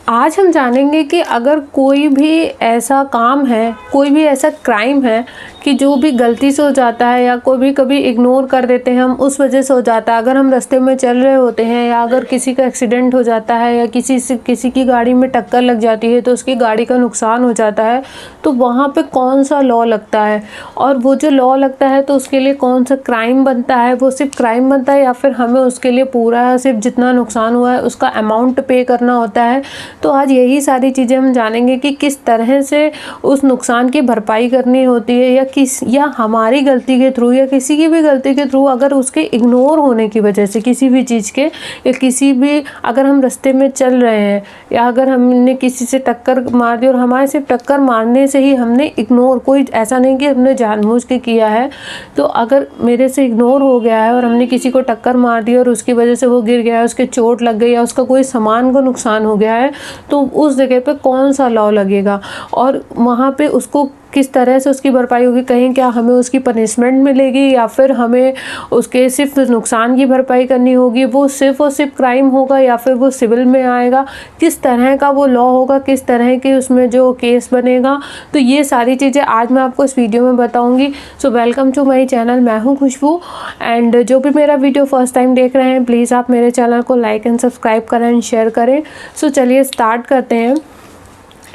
आज हम जानेंगे कि अगर कोई भी ऐसा काम है, कोई भी ऐसा क्राइम है कि जो भी गलती से हो जाता है या कोई भी कभी इग्नोर कर देते हैं हम, उस वजह से हो जाता है। अगर हम रास्ते में चल रहे होते हैं या अगर किसी का एक्सीडेंट हो जाता है या किसी की गाड़ी में टक्कर लग जाती है तो उसकी गाड़ी का नुकसान हो जाता है, तो वहाँ पे कौन सा लॉ लगता है और वो जो लॉ लगता है तो उसके लिए कौन सा क्राइम बनता है। वो सिर्फ क्राइम बनता है या फिर हमें उसके लिए पूरा सिर्फ जितना नुकसान हुआ है उसका अमाउंट पे करना होता है। तो आज यही सारी चीज़ें हम जानेंगे कि किस तरह से उस नुकसान की भरपाई करनी होती है या हमारी गलती के थ्रू या किसी की भी गलती के थ्रू, अगर उसके इग्नोर होने की वजह से किसी भी चीज़ के या किसी भी, अगर हम रास्ते में चल रहे हैं या अगर हमने किसी से टक्कर मार दी और हमारे सिर्फ टक्कर मारने से ही हमने इग्नोर, कोई ऐसा नहीं कि हमने जानबूझ के किया है, तो अगर मेरे से इग्नोर हो गया है और हमने किसी को टक्कर मार दी और उसकी वजह से वो गिर गया है, उसके चोट लग गई या उसका कोई सामान को नुकसान हो गया है, तो उस जगह पे कौन सा लॉ लगेगा और वहाँ पे उसको किस तरह से उसकी भरपाई होगी। कहीं क्या हमें उसकी पनिशमेंट मिलेगी या फिर हमें उसके सिर्फ नुकसान की भरपाई करनी होगी, वो सिर्फ और सिर्फ क्राइम होगा या फिर वो सिविल में आएगा, किस तरह का वो लॉ होगा, किस तरह के उसमें जो केस बनेगा। तो ये सारी चीज़ें आज मैं आपको इस वीडियो में बताऊंगी। So welcome to my channel, मैं हूँ खुशबू। एंड जो भी मेरा वीडियो फर्स्ट टाइम देख रहे हैं प्लीज़ आप मेरे चैनल को लाइक एंड सब्सक्राइब करें एंड शेयर करें। सो चलिए स्टार्ट करते हैं।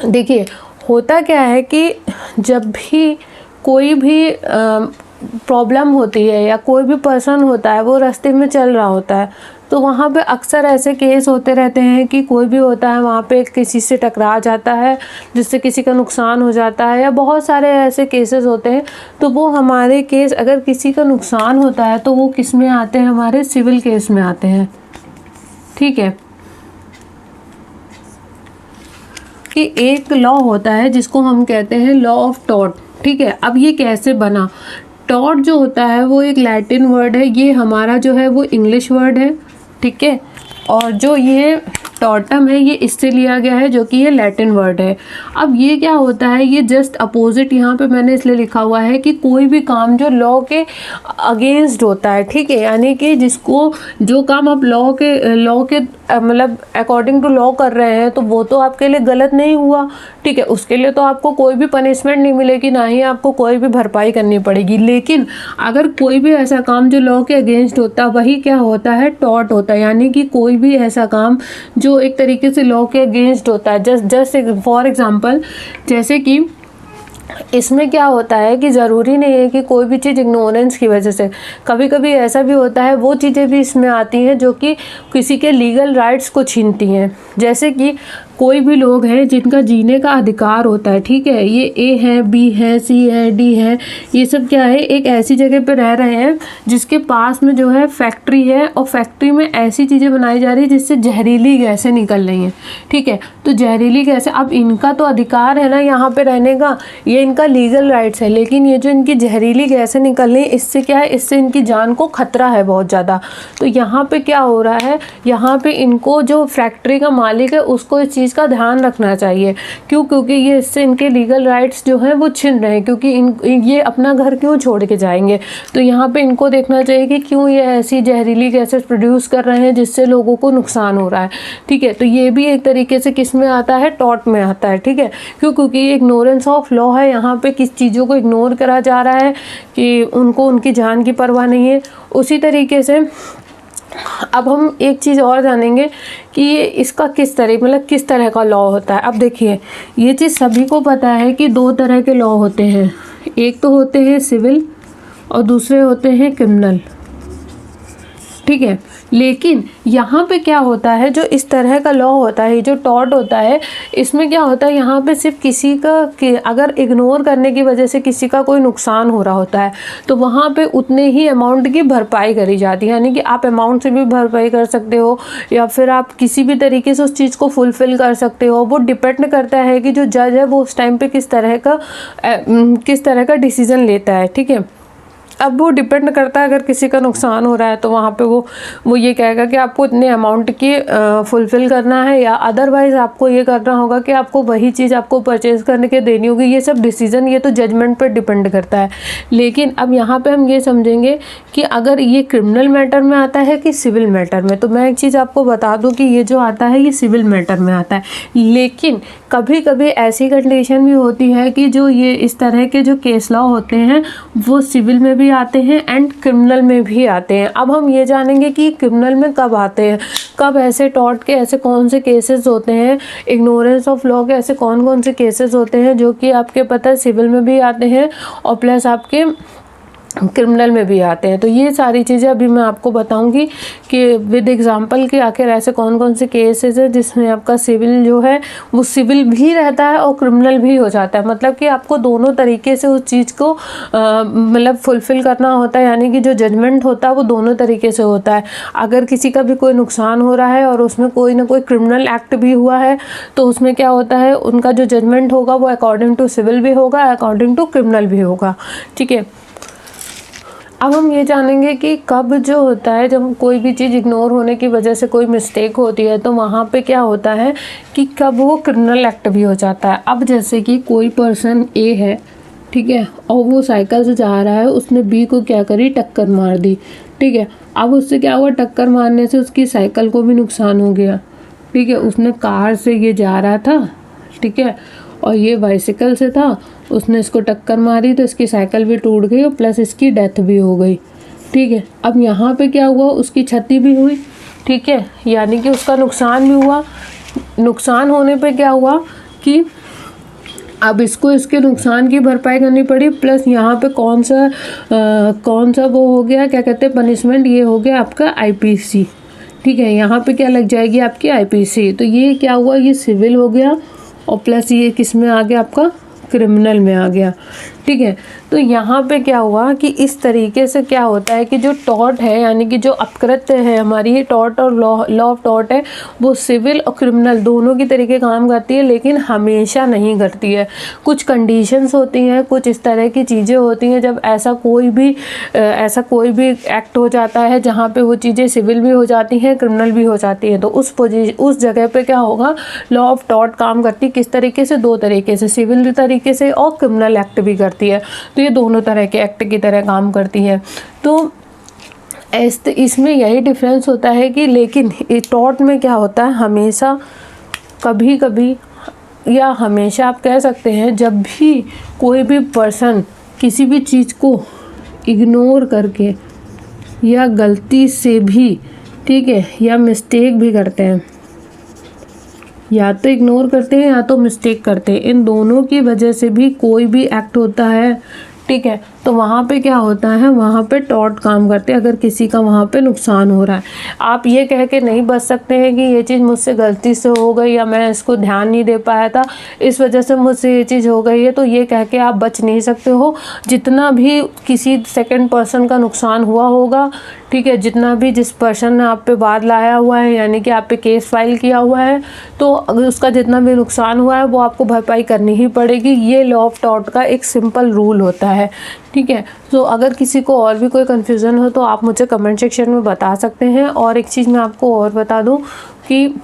देखिए, होता क्या है कि जब भी कोई भी प्रॉब्लम होती है या कोई भी पर्सन होता है वो रास्ते में चल रहा होता है, तो वहाँ पे अक्सर ऐसे केस होते रहते हैं कि कोई भी होता है वहाँ पे किसी से टकरा जाता है जिससे किसी का नुकसान हो जाता है या बहुत सारे ऐसे केसेस होते हैं। तो वो हमारे केस, अगर किसी का नुकसान होता है तो वो किस में आते हैं, हमारे सिविल केस में आते हैं। ठीक है, कि एक लॉ होता है जिसको हम कहते हैं लॉ ऑफ टॉर्ट। ठीक है, अब ये कैसे बना। टॉर्ट जो होता है वो एक लैटिन वर्ड है, ये हमारा जो है वो इंग्लिश वर्ड है। ठीक है, और जो ये टॉर्टम है ये इससे लिया गया है जो कि ये लैटिन वर्ड है। अब ये क्या होता है, ये जस्ट अपोजिट यहाँ पे मैंने इसलिए लिखा हुआ है कि कोई भी काम जो लॉ के अगेंस्ट होता है, ठीक है, यानी कि जिसको जो काम आप लॉ के मतलब अकॉर्डिंग टू लॉ कर रहे हैं तो वो तो आपके लिए गलत नहीं हुआ। ठीक है, उसके लिए तो आपको कोई भी पनिशमेंट नहीं मिलेगी, ना ही आपको कोई भी भरपाई करनी पड़ेगी। लेकिन अगर कोई भी ऐसा काम जो लॉ के अगेंस्ट होता है वही क्या होता है, टॉर्ट होता है। यानी कि कोई भी ऐसा काम जो एक तरीके से लॉ के अगेंस्ट होता है। जस्ट फॉर एग्जांपल, जैसे कि इसमें क्या होता है कि ज़रूरी नहीं है कि कोई भी चीज़ इग्नोरेंस की वजह से, कभी कभी ऐसा भी होता है, वो चीज़ें भी इसमें आती हैं जो कि किसी के लीगल राइट्स को छीनती हैं। जैसे कि कोई भी लोग हैं जिनका जीने का अधिकार होता है, ठीक है, ये ए है, बी है, सी है, डी है, ये सब क्या है, एक ऐसी जगह पे रह रहे हैं जिसके पास में जो है फैक्ट्री है और फैक्ट्री में ऐसी चीज़ें बनाई जा रही है जिससे जहरीली गैसें निकल रही हैं। ठीक है, तो जहरीली गैसें, अब इनका तो अधिकार है ना यहाँ पे रहने का, ये इनका लीगल राइट्स है, लेकिन ये जो इनकी जहरीली गैसें निकल रही हैं इससे क्या है, इससे इनकी जान को खतरा है बहुत ज़्यादा। तो यहाँ पे क्या हो रहा है, यहाँ पे इनको जो फैक्ट्री का मालिक है उसको इस चीज़ का ध्यान रखना चाहिए। क्यों? क्योंकि ये इससे इनके लीगल राइट्स जो हैं वो छिन रहे हैं, क्योंकि ये अपना घर क्यों छोड़ के जाएंगे। तो यहाँ पे इनको देखना चाहिए कि क्यों ये ऐसी जहरीली गैसेस प्रोड्यूस कर रहे हैं जिससे लोगों को नुकसान हो रहा है। ठीक है, तो ये भी एक तरीके से किस में आता है, टॉर्ट में आता है। ठीक है, क्यों? क्योंकि ये इग्नोरेंस ऑफ लॉ है, यहाँ पे किस चीज़ों को इग्नोर करा जा रहा है कि उनको उनकी जान की परवाह नहीं है। उसी तरीके से अब हम एक चीज़ और जानेंगे कि ये इसका किस तरह का लॉ होता है। अब देखिए, ये चीज़ सभी को पता है कि दो तरह के लॉ होते हैं, एक तो होते हैं सिविल और दूसरे होते हैं क्रिमिनल। ठीक है, लेकिन यहाँ पे क्या होता है, जो इस तरह का लॉ होता है, जो टॉर्ट होता है, इसमें क्या होता है, यहाँ पे सिर्फ किसी का अगर इग्नोर करने की वजह से किसी का कोई नुकसान हो रहा होता है तो वहाँ पे उतने ही अमाउंट की भरपाई करी जाती है। यानी कि आप अमाउंट से भी भरपाई कर सकते हो या फिर आप किसी भी तरीके से उस चीज़ को फुलफ़िल कर सकते हो। वो डिपेंड करता है कि जो जज है वो उस टाइम पर किस तरह का डिसीज़न लेता है। ठीक है, अब वो डिपेंड करता है, अगर किसी का नुकसान हो रहा है तो वहाँ पे वो ये कहेगा कि आपको इतने अमाउंट की फुलफ़िल करना है, या अदरवाइज़ आपको ये करना होगा कि आपको वही चीज़ आपको परचेज़ करने के देनी होगी। ये सब डिसीज़न, ये तो जजमेंट पर डिपेंड करता है। लेकिन अब यहाँ पे हम ये समझेंगे कि अगर ये क्रिमिनल मैटर में आता है कि सिविल मैटर में। तो मैं एक चीज़ आपको बता दूँ कि ये जो आता है ये सिविल मैटर में आता है, लेकिन कभी कभी ऐसी कंडीशन भी होती है कि जो ये इस तरह के जो केस लॉ होते हैं वो सिविल में भी आते हैं एंड क्रिमिनल में भी आते हैं। अब हम ये जानेंगे कि क्रिमिनल में कब आते हैं, कब ऐसे टॉर्ट के ऐसे कौन से केसेस होते हैं, इग्नोरेंस ऑफ लॉ के ऐसे कौन कौन से केसेस होते हैं जो कि आपके पता है सिविल में भी आते हैं और प्लस आपके क्रिमिनल में भी आते हैं। तो ये सारी चीज़ें अभी मैं आपको बताऊंगी कि विद एग्जांपल कि आखिर ऐसे कौन कौन से केसेस हैं जिसमें आपका सिविल जो है वो सिविल भी रहता है और क्रिमिनल भी हो जाता है। मतलब कि आपको दोनों तरीके से उस चीज़ को मतलब फुलफ़िल करना होता है, यानी कि जो जजमेंट होता है वो दोनों तरीके से होता है। अगर किसी का भी कोई नुकसान हो रहा है और उसमें कोई ना कोई क्रिमिनल एक्ट भी हुआ है तो उसमें क्या होता है, उनका जो जजमेंट होगा वो अकॉर्डिंग टू सिविल भी होगा, अकॉर्डिंग टू क्रिमिनल भी होगा। ठीक है, अब हम ये जानेंगे कि कब जो होता है जब कोई भी चीज़ इग्नोर होने की वजह से कोई मिस्टेक होती है तो वहाँ पे क्या होता है कि कब वो क्रिमिनल एक्ट भी हो जाता है। अब जैसे कि कोई पर्सन ए है, ठीक है, और वो साइकिल से जा रहा है, उसने बी को क्या करी, टक्कर मार दी। ठीक है, अब उससे क्या हुआ, टक्कर मारने से उसकी साइकिल को भी नुकसान हो गया। ठीक है, उसने कार से ये जा रहा था, ठीक है, और ये बाइसिकल से था, उसने इसको टक्कर मारी तो इसकी साइकिल भी टूट गई और प्लस इसकी डेथ भी हो गई। ठीक है, अब यहाँ पे क्या हुआ, उसकी क्षति भी हुई। ठीक है, यानी कि उसका नुकसान भी हुआ। नुकसान होने पे क्या हुआ कि अब इसको इसके नुकसान की भरपाई करनी पड़ी, प्लस यहाँ पे कौन सा वो हो गया, क्या कहते हैं, पनिशमेंट, ये हो गया आपका आईपीसी। ठीक है, यहाँ पे क्या लग जाएगी, आपकी आईपीसी। तो ये क्या हुआ, ये सिविल हो गया और प्लस ये किस में आ गया, आपका क्रिमिनल में आ गया। ठीक है, तो यहाँ पे क्या हुआ कि इस तरीके से क्या होता है कि जो टॉर्ट है, यानी कि जो अपकृत्य है हमारी, ये टॉर्ट और लॉ ऑफ टॉर्ट है, वो सिविल और क्रिमिनल दोनों की तरीके काम करती है, लेकिन हमेशा नहीं करती है। कुछ कंडीशंस होती हैं, कुछ इस तरह की चीज़ें होती हैं जब ऐसा कोई भी एक्ट हो जाता है जहाँ पे वो चीज़ें सिविल भी हो जाती हैं, क्रिमिनल भी हो जाती हैं, तो उस जगह पे क्या होगा, लॉ ऑफ टॉर्ट काम करती है। किस तरीके से, दो तरीके से, सिविल तरीके से और क्रिमिनल एक्ट भी करती है। तो ये दोनों तरह के एक्ट की तरह काम करती है। तो इसमें यही डिफरेंस होता है कि लेकिन टॉर्ट में क्या होता है, हमेशा, कभी कभी या हमेशा आप कह सकते हैं, जब भी कोई भी पर्सन किसी भी चीज़ को इग्नोर करके या गलती से भी, ठीक है, या मिस्टेक भी करते हैं, या तो इग्नोर करते हैं या तो मिस्टेक करते हैं, इन दोनों की वजह से भी कोई भी एक्ट होता है, ठीक है, तो वहाँ पे क्या होता है, वहाँ पे टॉर्ट काम करते हैं अगर किसी का वहाँ पे नुकसान हो रहा है। आप ये कह के नहीं बच सकते हैं कि ये चीज़ मुझसे गलती से हो गई या मैं इसको ध्यान नहीं दे पाया था, इस वजह से मुझसे ये चीज़ हो गई है, तो ये कह के आप बच नहीं सकते हो। जितना भी किसी सेकंड पर्सन का नुकसान हुआ होगा, ठीक है, जितना भी जिस पर्सन ने आप पे वाद लाया हुआ है, यानी कि आप पे केस फाइल किया हुआ है, तो अगर उसका जितना भी नुकसान हुआ है वो आपको भरपाई करनी ही पड़ेगी। ये लॉ ऑफ टॉर्ट का एक सिंपल रूल होता है। ठीक है, तो अगर किसी को और भी कोई कन्फ्यूज़न हो तो आप मुझे कमेंट सेक्शन में बता सकते हैं। और एक चीज़ मैं आपको और बता दूं कि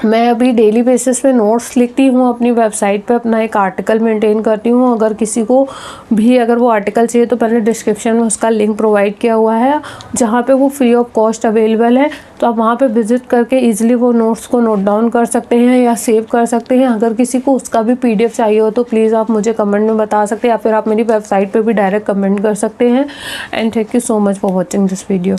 मैं अभी डेली बेसिस पे नोट्स लिखती हूँ, अपनी वेबसाइट पे अपना एक आर्टिकल मेंटेन करती हूँ। अगर किसी को भी अगर वो आर्टिकल चाहिए तो मैंने डिस्क्रिप्शन में उसका लिंक प्रोवाइड किया हुआ है, जहाँ पे वो फ्री ऑफ कॉस्ट अवेलेबल है। तो आप वहाँ पे विज़िट करके ईजिली वो नोट्स को नोट डाउन कर सकते हैं या सेव कर सकते हैं। अगर किसी को उसका भी PDF चाहिए हो तो प्लीज़ आप मुझे कमेंट में बता सकते हैं, या फिर आप मेरी वेबसाइट पर भी डायरेक्ट कमेंट कर सकते हैं। And thank you so much for watching this video.